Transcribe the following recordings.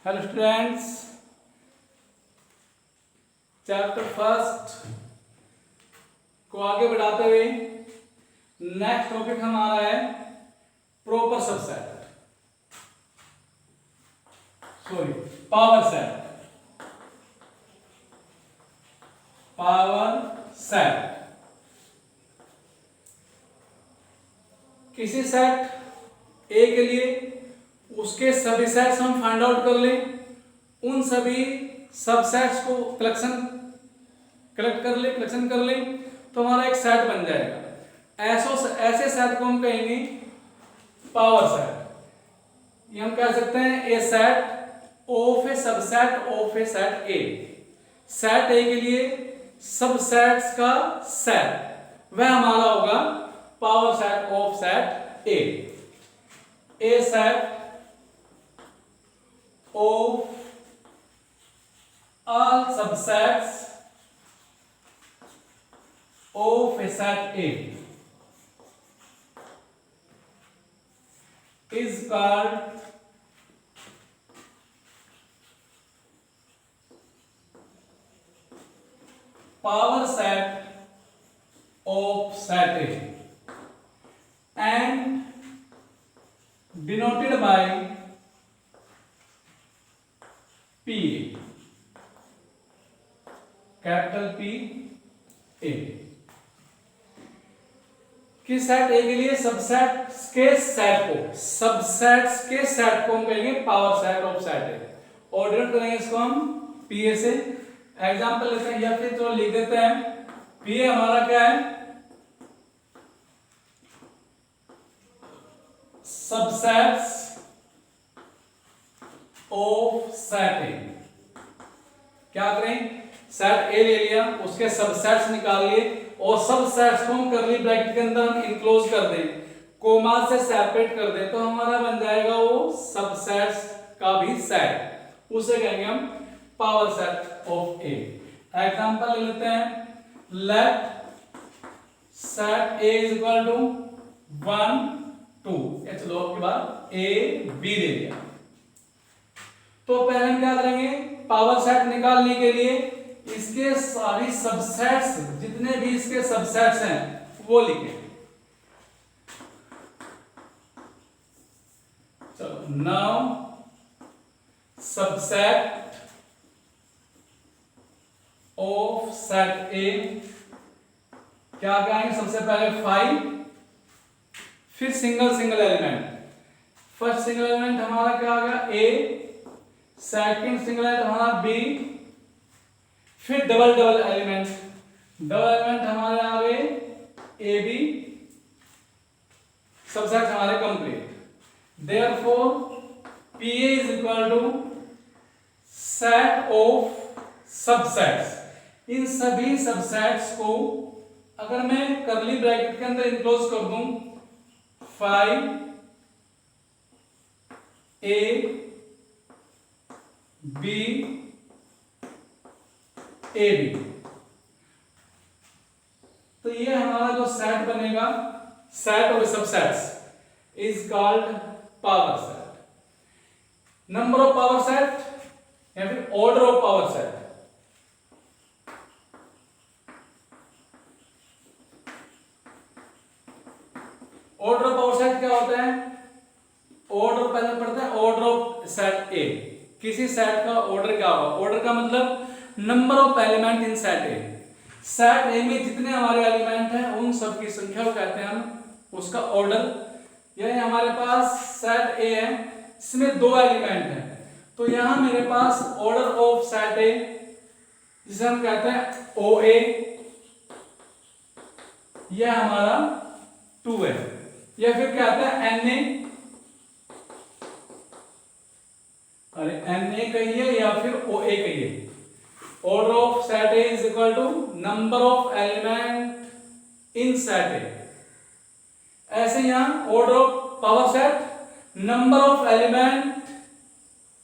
Hello students, chapter first को आगे बढ़ाते हुए नेक्स्ट टॉपिक हमारा है proper subset, sorry power set. किसी सेट ए के लिए उसके सभी सेट्स हम फाइंड आउट कर लें, उन सभी सबसेट्स को कलेक्शन कर लें तो हमारा एक सेट बन जाएगा। ऐसे सेट को हम कहेंगे पावर सेट। ये हम कह सकते हैं a set of a subset of A set A. Set A के लिए सबसेट्स का सेट वह हमारा होगा power set of set A. A set of all subsets of a set A is called power set of set A and denoted by P, capital P A। किस set A के लिए subsets के set को हम कहेंगे power set of set A. Order करेंगे इसको हम P A से। एग्जांपल लेते हैं या फिर तो लिख देते हैं P A हमारा क्या है, सबसेट्स ऑफ सेट ए। क्या करें, सेट ए ले लिया, उसके सबसेट्स निकाल लिए और सबसेट्स को हम करली ब्रैकेट के अंदर हम इनक्लोज कर दें, कोमा से सेपरेट कर दें, तो हमारा बन जाएगा वो सबसेट्स का भी सेट। उसे कहेंगे हम power set of A. Example ले लेते हैं, let set A is equal to 1 2। चलो आपके बाद ए बी ले लिया, तो पहले हम क्या करेंगे, पावर सेट निकालने के लिए इसके सारी सबसेट्स, जितने भी इसके सबसेट्स हैं वो लिखें। चलो, now subset of set A क्या कहेंगे, सबसे पहले 5, फिर single element. First single element हमारा क्या आ गया ए, सेकंड सिंगल एलिमेंट हमारा बी, फिर डबल एलिमेंट हमारे आ गए ए बी, सबसेट हमारे complete. Therefore P A is equal to set of subsets. इन सभी सबसेट्स को अगर मैं करली ब्रैकेट के अंदर इनक्लोज कर दूं, 5 ए बी ए बी, तो ये हमारा जो सेट बनेगा, set of subsets is called power set. Number of power set या फिर order of power set. Order of power set क्या होता है, ऑर्डर पहले पढ़ते हैं ऑर्डर ऑफ सेट ए। किसी सेट का ऑर्डर क्या होगा, ऑर्डर का मतलब number of element in set A. Set ए में जितने हमारे एलिमेंट हैं उन सब की संख्या को कहते हैं हम उसका ऑर्डर। यानी हमारे पास सेट ए है, इसमें 2 एलिमेंट हैं, तो यहां मेरे पास ऑर्डर ऑफ सेट ए जिसे हम कहते हैं ओ ए, यह हमारा 2 है, या फिर कहते हैं एन ए, अरे एन ए कहिए या फिर ओ ए कहिए। Order of set A is equal to number of element in set A. ऐसे यहां order of power set, number of element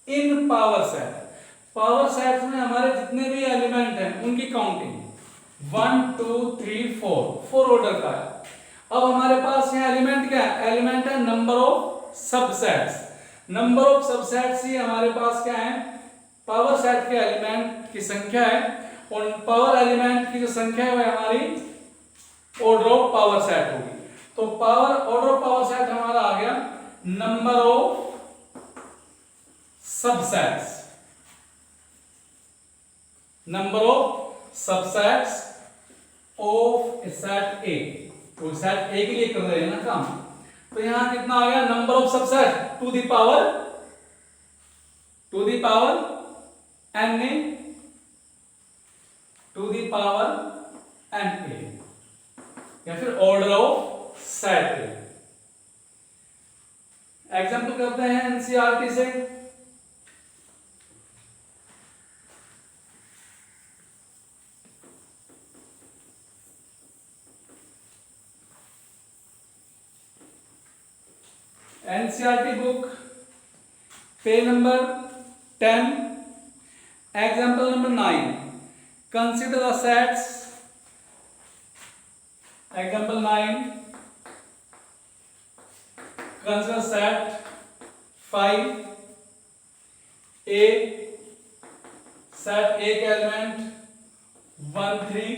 in power set. Power set में हमारे जितने भी एलिमेंट हैं उनकी काउंटिंग 1 2 3 4 ऑर्डर का है। अब हमारे पास यहाँ एलिमेंट क्या है, एलिमेंट है number of subsets. Number of subset C हमारे पास क्या है, पावर सेट के एलिमेंट की संख्या है, और पावर एलिमेंट की जो संख्या है वह हमारी ऑर्डर ऑफ पावर सेट होगी। तो power order of power set हमारा आ गया number of subsets, number of subsets of set ए। तो सेट ए के लिए कर रहे हैं ना काम, तो यहां कितना आ गया, number of subset two the power n A, two the power n A, या फिर order of set A. Example करते हैं एनसीईआरटी से। NCERT book page number 10, example number 9, consider the sets. Example 9, consider set 5 A, set A के element 1 3,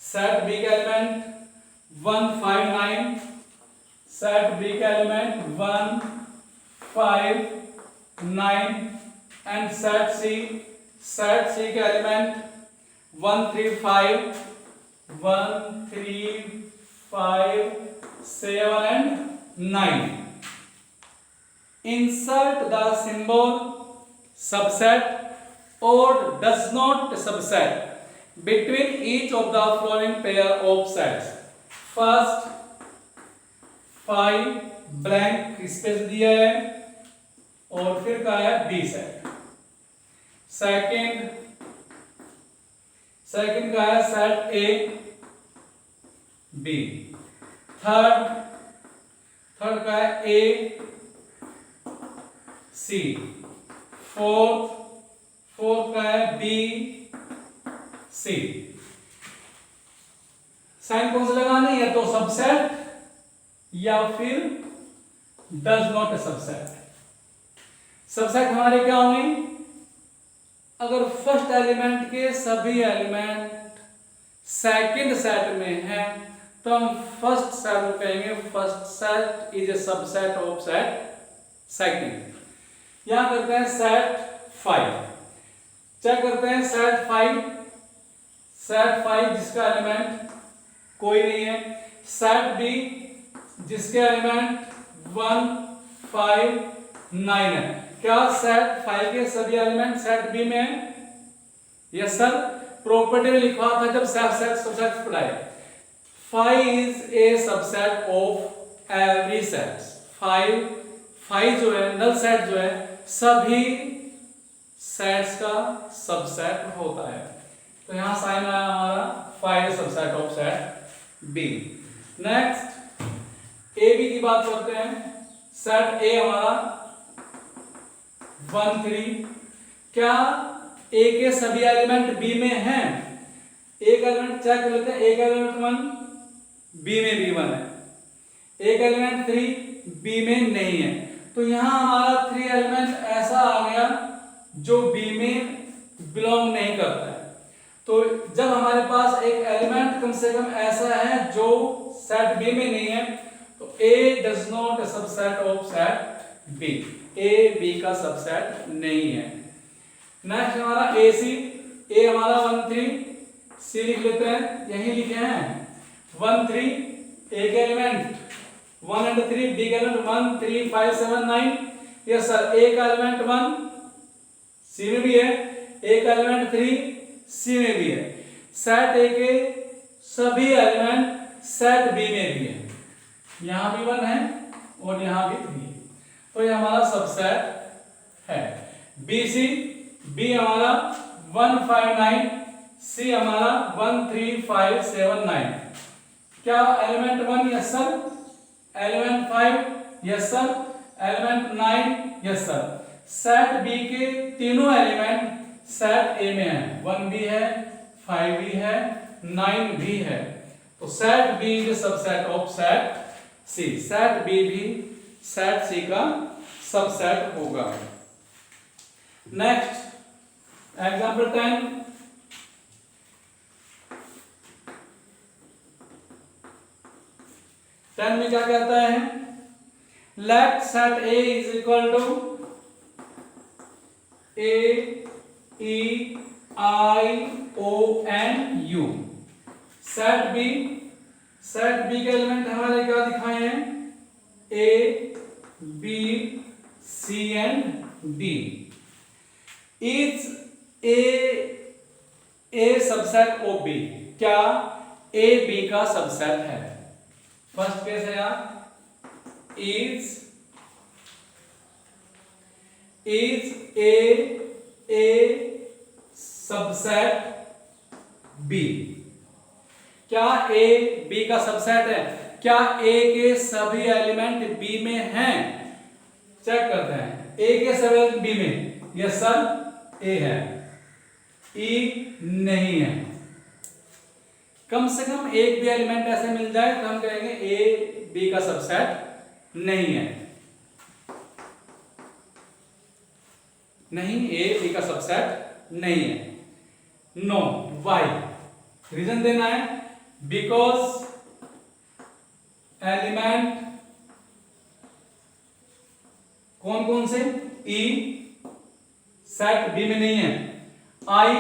set B के element 1 5 9, set B का element 1 5 9, and set C का element 1 3 5 7 and 9। Insert the symbol subset और does not subset between each of the following pair of sets. First 5 blank space दिया है, और फिर का है बी सेट। सेकंड का है सेट ए बी। थर्ड का है ए सी। फोर्थ का है बी सी। साइन कौन सा लगाना है, या तो सबसेट या फिर डज नॉट सबसेट। सबसेट हमारे क्या होंगे, अगर फर्स्ट एलिमेंट के सभी एलिमेंट सेकंड सेट में हैं तो हम फर्स्ट सेट को कहेंगे first set is A subset of set second. यहां करते हैं सेट 5, चेक करते हैं सेट 5 जिसका एलिमेंट कोई नहीं है। सेट बी जिसके एलिमेंट 1 5 9 है। क्या सेट 5 के सभी एलिमेंट सेट बी में है? यस सर, प्रॉपर्टी में लिखा था जब सबसेट पढ़ाए, 5 is A subset of every set. 5 जो है नल सेट जो है सभी सेट्स का सबसेट होता है। तो यहां साइन आया हमारा 5 subset of set B. Next A B की बात करते हैं। सेट ए हमारा 1 3, क्या ए के सभी एलिमेंट बी में हैं? एक एलिमेंट चेक कर लेते हैं, एक एलिमेंट 1 बी में भी 1 है, एक एलिमेंट 3 बी में नहीं है। तो यहां हमारा 3 एलिमेंट ऐसा आ गया जो बी में बिलोंग नहीं करता है। तो जब हमारे पास एक एलिमेंट कम से कम ऐसा है जो सेट बी में नहीं है, तो A does not A subset of set B, A B का सबसेट नहीं है। नेक्स्ट हमारा ए सी, ए हमारा 1 3, सी लिख लेते हैं, यही लिखे हैं 1 3, ए के एलिमेंट 1 and 3, बी के एलिमेंट 1 3 5 7 9। यस सर, ए का एलिमेंट 1 सी में भी है, ए का एलिमेंट 3 सी में भी है। सेट ए के सभी एलिमेंट सेट बी में भी है, यहां भी 1 है और यहां भी 3 है, तो ये हमारा सबसेट है। बी सी, बी हमारा 1 5 9, सी हमारा 1 3 5 7 9। क्या element 1? Yes sir. Element 5? Yes sir. Element 9? Yes sir. Set B के तीनों एलिमेंट सेट ए में है, 1 भी है, 5 भी है, 9 भी है। तो set B is subset of set C, set B भी सेट सी का सबसेट होगा। नेक्स्ट एग्जांपल 10, में क्या कहता है, let set A is equal to A E I O and U. Set B के एलिमेंट हमारे क्या दिखाए हैं, A B C and D. Is A subset of B, क्या ए बी का सबसेट है? फर्स्ट केस है यार, इज ए सबसेट बी, क्या ए बी का सबसेट है? क्या ए के सभी एलिमेंट बी में हैं? चेक करते हैं, ए के सभी एलिमेंट बी में, यस सर ए है, ई नहीं है। कम से कम एक भी एलिमेंट ऐसे मिल जाए तो हम कहेंगे ए बी का सबसेट नहीं है। नहीं, ए बी का सबसेट नहीं है। No, Y? रीजन देना है, बिकॉज एलिमेंट कौन कौन से, ई सेट बी में नहीं है, आई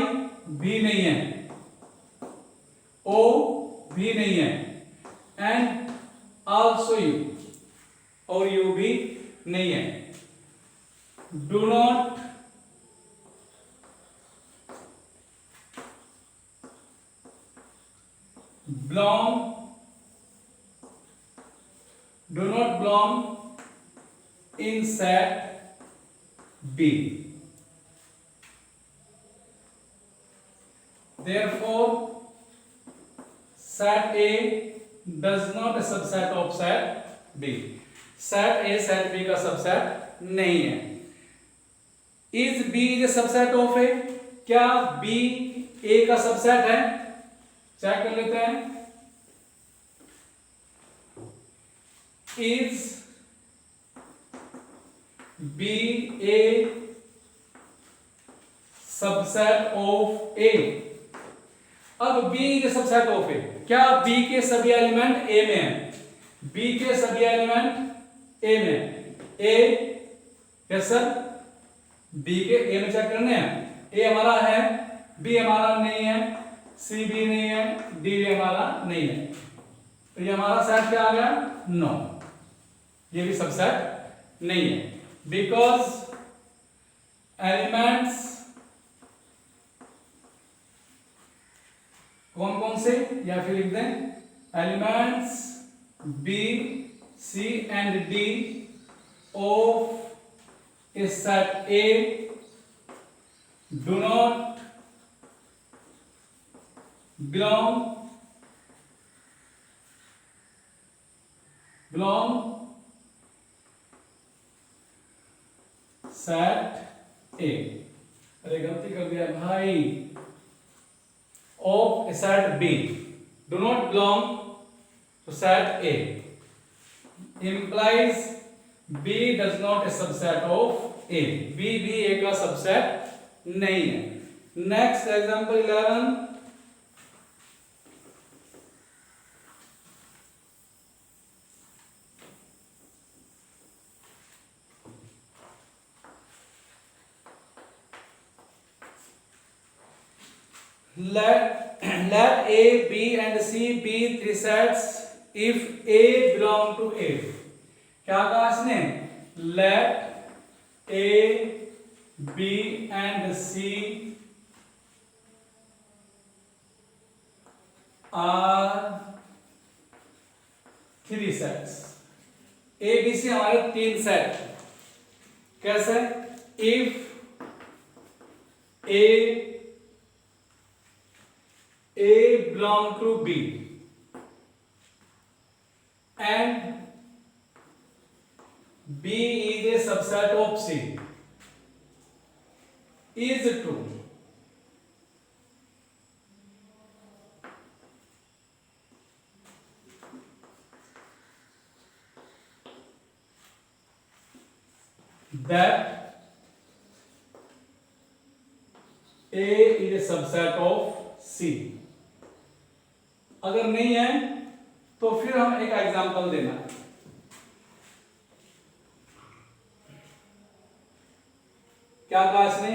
भी नहीं है, ओ भी नहीं है, एंड आल्सो यू, और यू भी नहीं है। Do not belong in set B. Therefore, set A does not a subset of set B. Set A set B का सबसेट नहीं है। Is B is a subset of A? क्या B A का subset है? Check कर लेते हैं। Is B a subset of A? अब B is a subset of A, क्या B के सभी एलिमेंट A में हैं? B के सभी एलिमेंट A में, A यस सर, B के A में चेक करने हैं। A हमारा है, B हमारा नहीं है, C भी नहीं है, D भी हमारा नहीं है, तो ये हमारा सेट क्या आ गया? नो, ये भी सबसेट नहीं है। बिकॉज एलिमेंट्स कौन कौन से, या फिर लिख दें elements B C and D of A set A do not belong set A. अरे गलती कर दिया भाई, of A set B do not belong to set A implies B does not a subset of A. B भी A का subset नहीं है। Next example 11, let A, B and C be three sets if A belong to A। क्या कहा इसने? let A, B and C are three sets। A, B, C हमारे तीन set. कैसे? if A belong to B and B is a subset of C is true। that A is a subset of C। अगर नहीं है तो फिर हम एक एग्जांपल देना। क्या कहा इसने?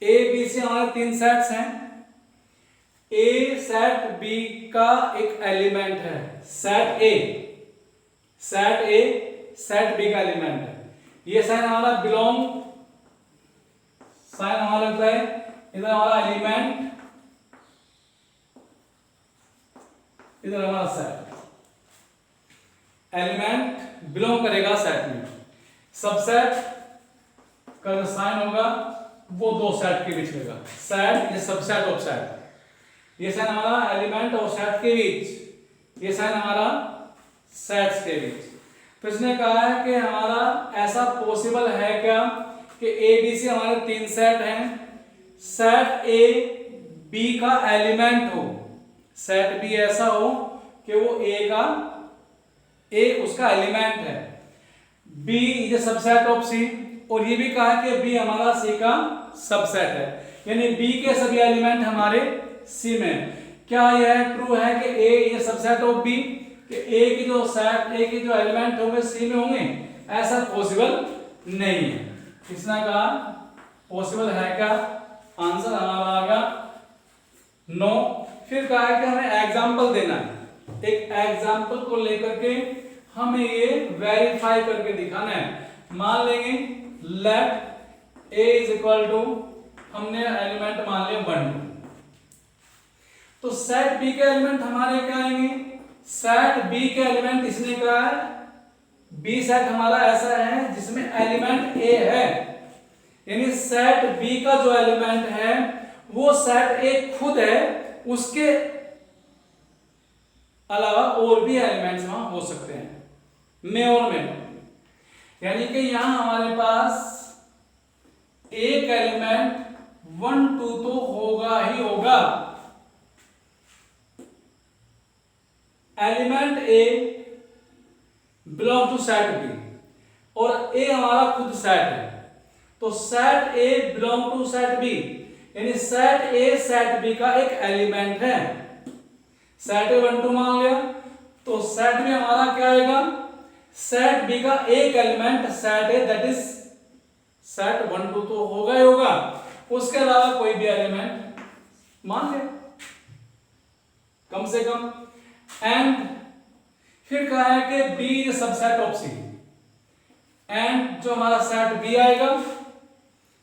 ए बी सी हमारे तीन सेट्स हैं। ए सेट बी का एक एलिमेंट है। सेट ए सेट बी का एलिमेंट है। ये साइन हमारा बिलोंग, साइन हमारा लगता है इधर हमारा एलिमेंट, इधर हमारा सेट। एलिमेंट बिलोंग करेगा सेट में। सबसेट का जो साइन होगा वो दो सेट के बीच होगा। सेट ये सबसेट ऑफ सेट। ये साइन हमारा एलिमेंट और सेट के बीच, ये साइन हमारा सेट्स के बीच। तो इसने कहा है कि हमारा ऐसा पॉसिबल है क्या कि ए बी सी हमारे तीन सेट हैं, सेट ए बी का एलिमेंट हो, सेट बी ऐसा हो कि वो ए उसका एलिमेंट है, बी इज सबसेट ऑफ सी, और ये भी कहा कि बी हमारा सी का सबसेट है, यानी बी के सभी एलिमेंट हमारे सी में। क्या यह ट्रू है कि ए ये सबसेट ऑफ बी, कि ए की जो सेट, ए के जो एलिमेंट होंगे सी में होंगे? ऐसा पॉसिबल नहीं है। किसने कहा पॉसिबल है क्या? आंसर हमारा आएगा नो। फिर कहा है कि हमें एग्जांपल देना है। एक एग्जांपल को लेकर के हमें ये वेरीफाई करके दिखाना है। मान लेंगे let A is equal to, हमने एलिमेंट मान लिया 1 2, तो सेट बी के एलिमेंट हमारे क्या आएंगे? सेट बी के एलिमेंट इसने कहा है बी सेट हमारा ऐसा है जिसमें एलिमेंट ए है, यानी सेट बी का जो एलिमेंट है वो सेट ए खुद है, उसके अलावा और भी एलिमेंट्स वहां हो सकते हैं, में और में। यानी कि यहां हमारे पास एक एलिमेंट 1 2 तो होगा ही होगा। Element A belong to set B और ए हमारा खुद सेट है, तो set A belong to set B, यानी सेट ए सेट बी का एक एलिमेंट है। सेट ए 1 2 मान लिया, तो सेट में हमारा क्या आएगा? सेट बी का एक element set A, that is set 1 2 तो होगा ही होगा, उसके अलावा कोई भी एलिमेंट मान लिया कम से कम। एंड फिर कहा है कि B is subset of C, and जो हमारा सेट बी आएगा,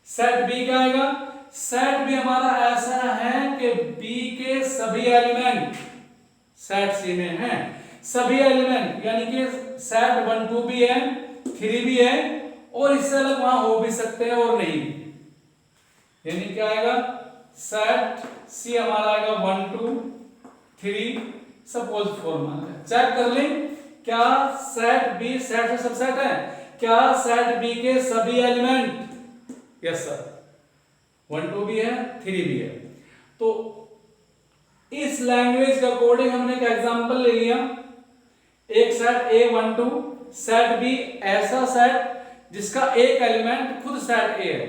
सेट बी क्या आएगा? सेट बी हमारा ऐसा है कि बी के सभी एलिमेंट सेट सी में हैं, सभी एलिमेंट, यानी कि सेट 1 2 भी है, 3 भी है, और इससे अलग वहां हो भी सकते हैं और नहीं। यानी क्या आएगा? सेट सी हमारा आएगा 1 2 3 सपोज 4 मान लें। चेक कर लें क्या सेट बी सेट से सबसेट है? क्या सेट बी के सभी एलिमेंट? यस सर, 1 2 भी है, 3 भी है। तो इस लैंग्वेज के अकॉर्डिंग हमने एक एग्जांपल ले लिया। एक सेट ए 1 2, सेट बी ऐसा सेट जिसका एक एलिमेंट खुद सेट ए है,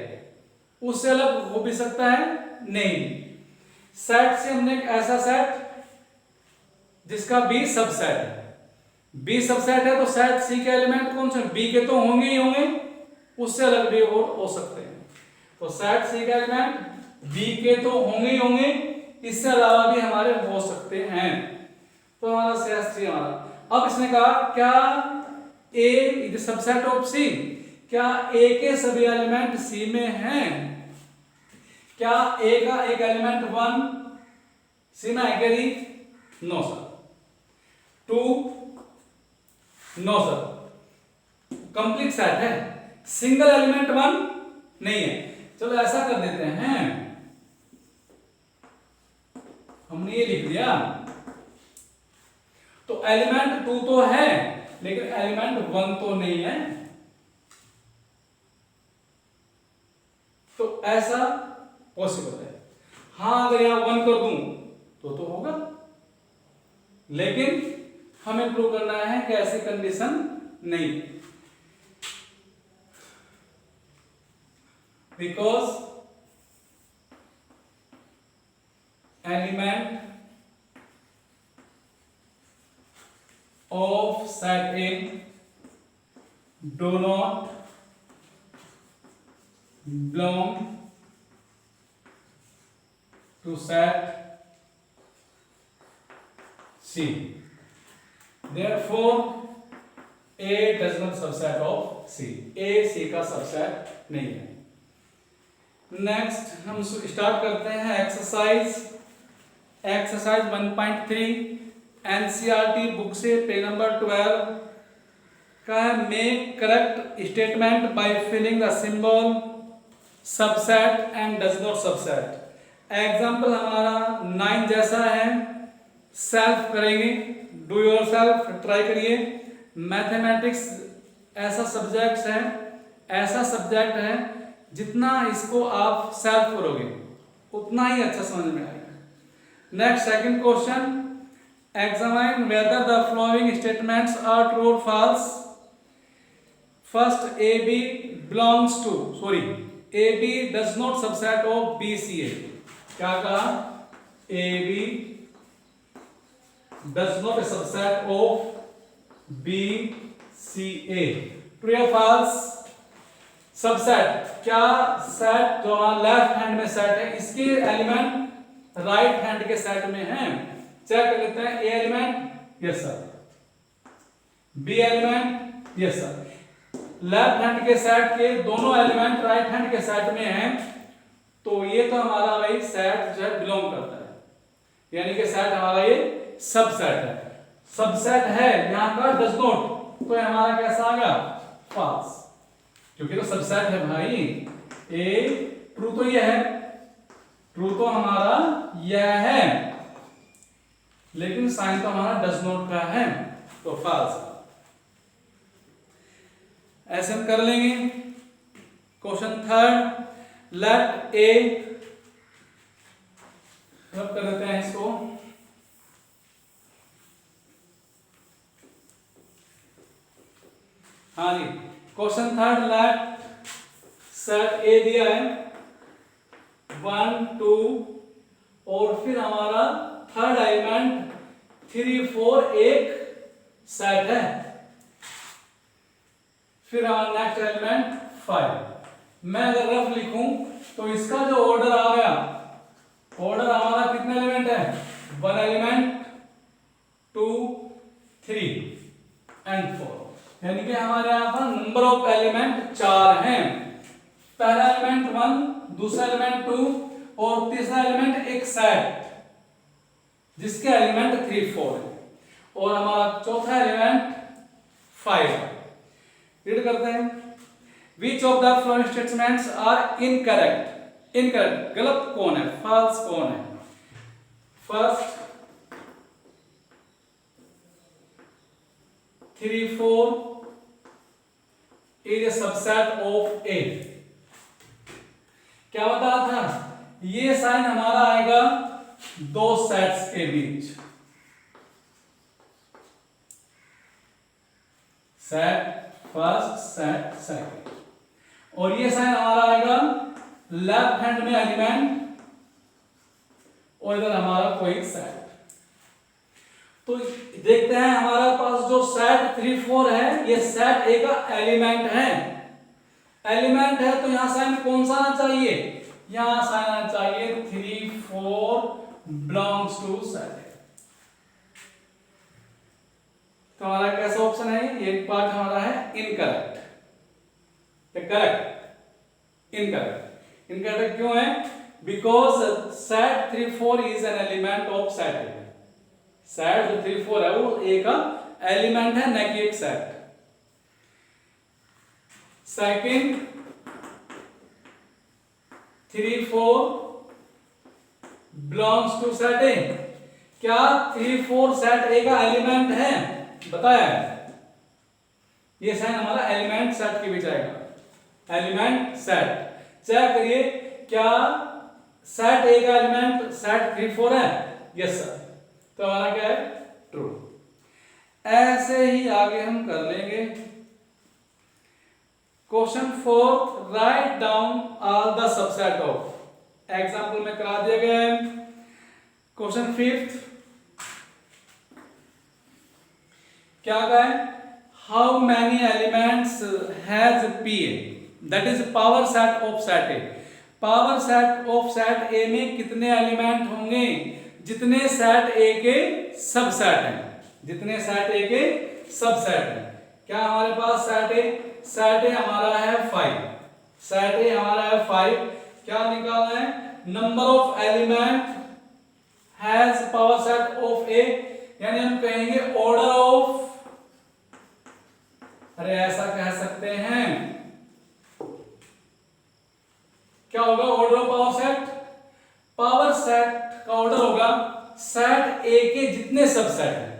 उससे अलग हो भी सकता है नहीं। सेट से हमने एक ऐसा सेट जिसका बी सबसेट है, बी सबसेट है तो सेट सी के एलिमेंट कौन से? बी के तो होंगे ही होंगे, उससे अलग भी हो सकते हैं। तो सेट सी के एलिमेंट बी के तो होंगे ही होंगे, इससे अलावा भी हमारे हो सकते हैं। तो हमारा सेट सी हमारा। अब इसने कहा क्या ए इज सबसेट ऑफ सी, क्या ए के सभी एलिमेंट सी में हैं? क्या ए का एक एलिमेंट 1 सी में है क्या जी? No sir. 2 no sir. Complete set है, सिंगल एलिमेंट 1 नहीं है। चलो ऐसा कर देते हैं, हमने ये लिख दिया, तो एलिमेंट 2 तो है लेकिन एलिमेंट 1 तो नहीं है। तो ऐसा पॉसिबल है। हाँ अगर यहां 1 कर दूं तो होगा, लेकिन हमें प्रूव करना है कि ऐसी कंडीशन नहीं। Because element of set A do not belong to set C. Therefore, A does not subset of C. A C का सबसेट नहीं है. नेक्स्ट हम स्टार्ट करते हैं एक्सरसाइज 1.3 एनसीईआरटी बुक से पेज नंबर 12 का है. Make correct statement by filling the symbol subset and does not subset. Example हमारा 9 जैसा है. सेल्फ करेंगे, डू योर सेल्फ, ट्राई करिए. मैथमेटिक्स ऐसा सब्जेक्ट है जितना इसको आप सेल्फ करोगे उतना ही अच्छा समझ में आएगा. Next second question, examine whether the following statements are true or false. First, AB does not subset of BCA. क्या कहा? AB does not a subset of BCA. True or false? Subset, क्या set जो left hand में set है इसके element right hand के set में हैं? चेक कर लेते हैं. A element, yes sir. B element, yes sir. Left hand के सेट के दोनों एलिमेंट राइट हैंड के सेट में हैं, तो ये तो हमारा भाई सेट जो है बिलोंग करता है, यानी कि सेट हमारा ये सबसेट है. सबसेट है यहां का डज नॉट, तो हमारा कैसा आ गया? फॉल्स, क्योंकि तो सबसेट है भाई. ए ट्रू तो ये है, ट्रू तो हमारा यह है, लेकिन साइन तो हमारा डज नॉट का है, तो फॉल्स. ऐसे हम कर लेंगे. क्वेश्चन थर्ड, लेट ए, रब कर देते हैं इसको. हाँ जी, question third, let set A दिया है 1 2 और फिर हमारा थर्ड एलिमेंट 3 4 एक सेट है. फिर हमारा नेक्स्ट एलिमेंट 5. मैं अगर रफ लिखूं तो इसका जो ऑर्डर आ गया, ऑर्डर हमारा कितने एलिमेंट है? 1 एलिमेंट 2 3 एंड 4, यानी कि हमारे यहां पर नंबर ऑफ एलिमेंट 4 हैं. पहला एलिमेंट 1, दूसरा एलिमेंट 2 और तीसरा एलिमेंट एक सेट जिसके एलिमेंट 3 4 है, और हमारा चौथा एलिमेंट 5 है. रीड करते हैं. Which of the following statements are incorrect. Incorrect गलत कौन है, फॉल्स कौन है? First 3 4 is a subset of A. क्या बताया था? ये साइन हमारा आएगा दो सेट्स के बीच, सेट फर्स्ट सेट सेकंड, और ये साइन हमारा आएगा लेफ्ट हैंड में एलिमेंट और इधर हमारा कोई सेट. तो देखते हैं हमारे पास जो सेट 3 4 है ये सेट ए का एलिमेंट है. एलिमेंट है तो यहां साइन कौन सा आना चाहिए? यहां साइन आना चाहिए 3 4 belongs to set. तो हमारा कैसा ऑप्शन है? ये पार्ट हमारा है इनकरेक्ट. Correct, incorrect. इनकरेक्ट क्यों है? Because set 3 4 is an element of set A. Set जो 3 4 है वो ए का एलिमेंट है, न कि एक set. Second 3 4 belongs to set A. क्या 3 4 सेट A का एलिमेंट है? बताया है. ये साइन हमारा एलिमेंट सेट के बीच आएगा. एलिमेंट सेट चेक करिए, क्या सेट A का एलिमेंट सेट 3 4 है? Yes sir. तो हमारा क्या है? ट्रू. ऐसे ही आगे हम कर लेंगे. Question fourth, write down all the subset of. Example में करा दिया गया है। क्वेश्चन फिफ्थ क्या कहा है, how many elements has P A, that is power set of set A. Power set of set ए में कितने एलिमेंट होंगे, जितने सेट ए के सबसेट हैं, जितने सेट ए के सबसेट हैं। क्या हमारे पास सेट ए हमारा है 5, सेट ए हमारा है 5। क्या निकालना है, number of element has power set of A, यानी हम कहेंगे ऑर्डर ऑफ, अरे ऐसा कह सकते हैं, क्या होगा order of power set, power set का ऑर्डर होगा सेट ए के जितने सबसेट हैं।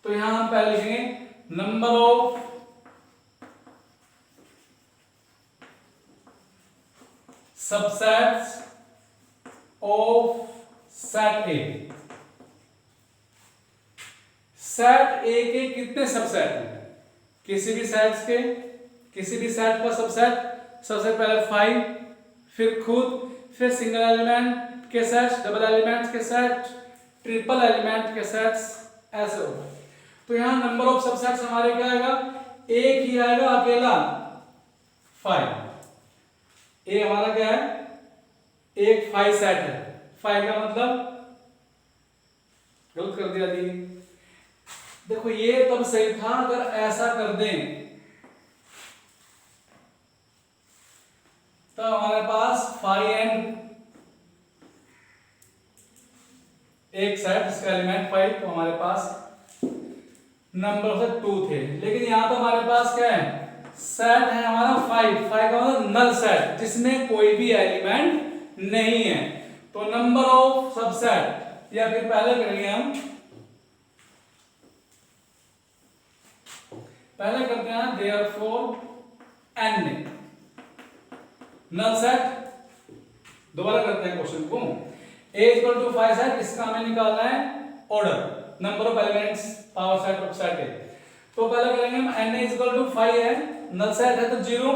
तो यहां हम पहले लिखेंगे number of subsets of set A. Set A के कितने सबसेट हैं, किसी भी सेट्स के, किसी भी सेट का सबसेट, सबसे पहले 5, फिर खुद, फिर सिंगल एलिमेंट के सेट्स, डबल एलिमेंट के सेट, ट्रिपल एलिमेंट के सेट्स, ऐसे होगा। तो यहां नंबर ऑफ सबसेट्स हमारे क्या आएगा, एक ही आएगा अकेला 5। ए हमारा क्या है, एक 5 सेट है, 5 का मतलब गलत कर दिया दी। देखो ये तब सही था अगर ऐसा कर दें, तो हमारे पास 5 एंड एक सेट जिसका एलिमेंट 5, तो हमारे पास नंबर से 2 थे। लेकिन यहां तो हमारे पास क्या है, सेट है हमारा 5 का मतलब नल सेट, जिसमें कोई भी एलिमेंट नहीं है। तो नंबर ऑफ सबसेट, या फिर पहले करेंगे हम, पहले करते हैं देयरफॉर एन नल सेट। दोबारा करते हैं क्वेश्चन को, a इक्वल टू 5 सेट, इसका हमें निकालना है order, number of elements power set of set ए। तो पहले करेंगे हम n इक्वल टू 5 है, नल सेट है तो 0,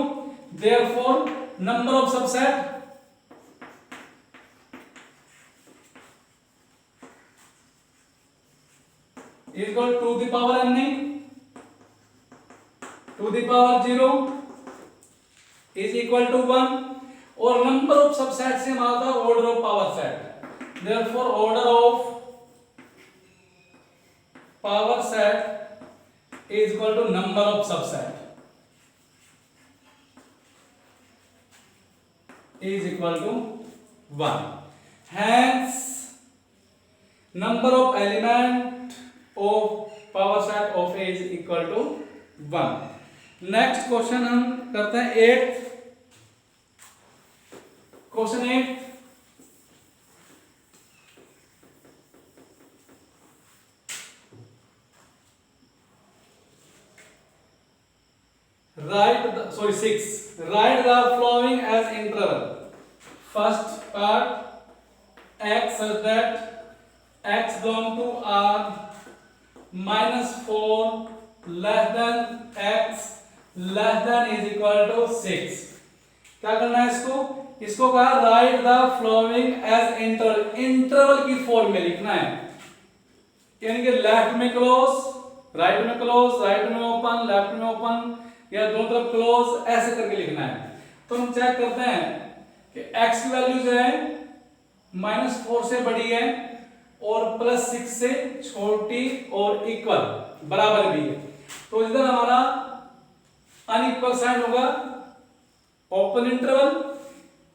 therefore number of subset equal to the power n two the power 0 is equal to 1, और नंबर ऑफ सबसेट से हमारा था order of power set, therefore order of power set is equal to number of subset is equal to 1. Hence, number of element of power set of A is equal to 1. Next question हम करते हैं 8th. Question 8. Write 6. Write the following as interval. First part x such that x belong to R minus 4 less than x less than is equal to 6. क्या करना है इसको, इसको कहा write the following as interval, interval की form में लिखना है, यानी कि लेफ्ट में क्लोज, राइट में क्लोज, राइट में ओपन, लेफ्ट में ओपन, या दोनों तरफ क्लोज, ऐसे करके लिखना है। तो हम चेक करते हैं कि x की वैल्यू जो है -4 से बड़ी है और +6 से छोटी और इक्वल बराबर भी है। तो इधर हमारा अनइक्वल साइन होगा ओपन इंटरवल,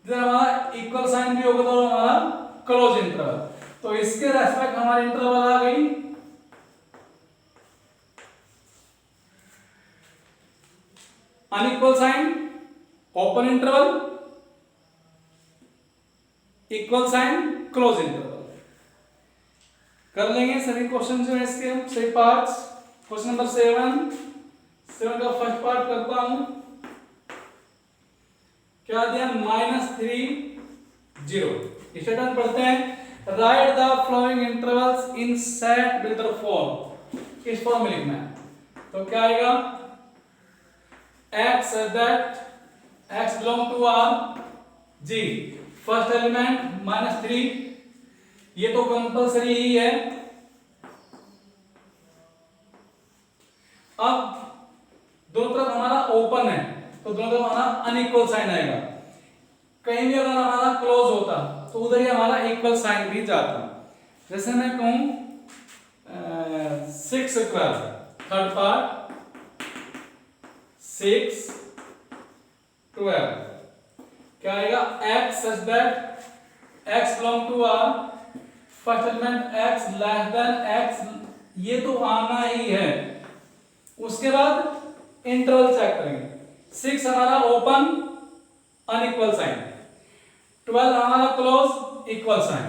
इधर हमारा इक्वल साइन भी होगा तो हमारा क्लोज इंटरवल। तो इसके रेस्पेक्ट हमारी इंटरवल आ गई unequal sign, open interval, equal sign, close interval. कर लेंगे सभी क्वेश्चन जो है इसके हम सही पार्ट्स। क्वेश्चन नंबर 7 का फर्स्ट पार्ट करता हूं। क्या दिया, -3 0। इसे टर्न पढ़ते हैं। Right the flowing intervals in set builder form, इस फॉर्म में लिखना है। तो क्या आएगा, x that x belong to R G first element -3, ये तो कंपलसरी ही है। अब दोनों तरफ हमारा ओपन है तो दोनों तरफ हमारा अनइक्वल साइन आएगा। कहीं भी अगर हमारा क्लोज होता तो उधर ही हमारा इक्वल साइन भी जाता। जैसे मैं कहूं 6 12 थर्ड पार्ट 6 12 क्या आएगा x such that x belong to R first element x less than x, ये तो आना ही है। उसके बाद इंटरवल चेक करेंगे। 6 हमारा ओपन अनइक्वल साइन, 12 हमारा close equal sign.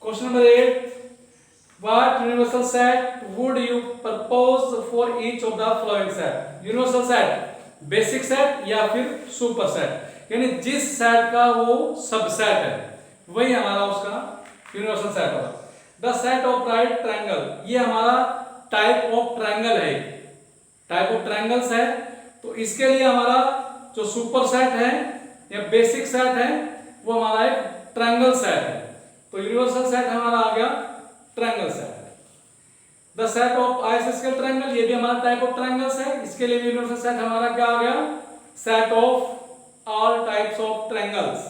Question number 8, what universal set would you propose for each of the following set. Universal set basic set या फिर सुपर सेट, यानी जिस सेट का वो सबसेट है वही हमारा उसका यूनिवर्सल सेट होगा। The set of right triangle, ये हमारा टाइप ऑफ ट्रायंगल है, टाइप ऑफ ट्रायंगल्स है। तो इसके लिए हमारा जो सुपर सेट है या बेसिक सेट है वो हमारा एक ट्रायंगल सेट है। तो यूनिवर्सल सेट हमारा आ गया triangle set. The set of आइसोस्केल ट्रायंगल, ये भी हमारा टाइप ऑफ ट्रायंगल्स है, इसके लिए यूनिवर्सल सेट हमारा क्या आ गया set of all types of triangles.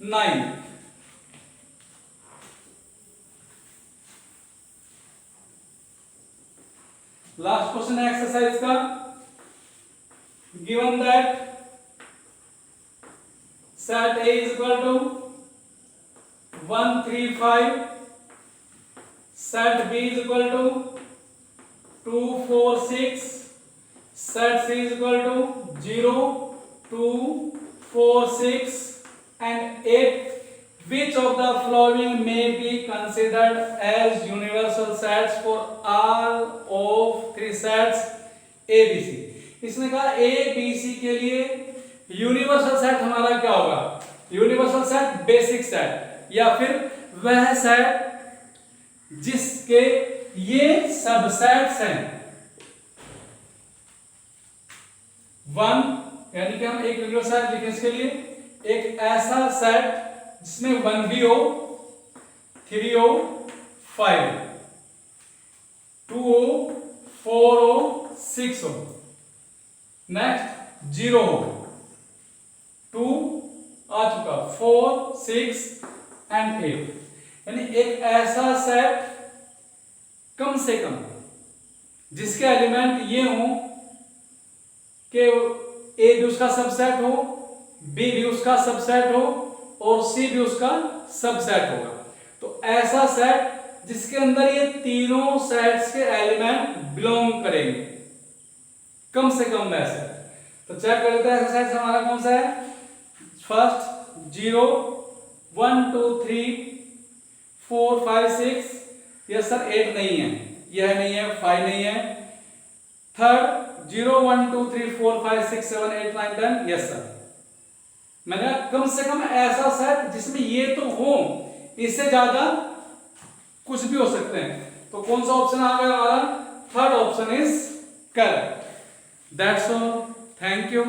9, last question है एक्सरसाइज का। Given that set A is equal to 1 3 5, set B is equal to 2 4 6, set C is equal to 0 2 4 6 and 8, which of the following may be considered as universal sets for all of three sets ABC। इसने कहा ABC के लिए universal set हमारा क्या होगा, universal set basic set या फिर वह सेट जिसके ये सबसेट्स हैं। 1 यानी कि हम एक यूनिवर्सल सेट लिखें इसके लिए, एक ऐसा सेट जिसमें 1 भी हो, 3 हो, 5 हो, 2 हो, 4 हो, 6 हो, नेक्स्ट 0 हो, 2 आ चुका, 4 6 एंड 8, यानी एक ऐसा सेट कम से कम जिसके एलिमेंट ये हो कि A भी उसका सबसेट हो, B भी उसका सबसेट हो और C भी उसका सबसेट होगा। तो ऐसा सेट जिसके अंदर ये तीनों सेट्स के एलिमेंट बिलोंग करेंगे, कम से कम वैसे। तो चेक कर लेते हैं एक्सरसाइज हमारा कौन सा है। फर्स्ट 0 1 2 3 4 5 6, यस सर 8 नहीं है, यह नहीं है, 5 नहीं है। Third 0 1 2 3 4 5 6 7 8 9 10, yes sir. मैंने कम से कम ऐसा सेट जिसमें ये तो हो, इससे ज्यादा कुछ भी हो सकते हैं। तो कौन सा ऑप्शन आ गया हमारा, third option is correct. That's all, thank you.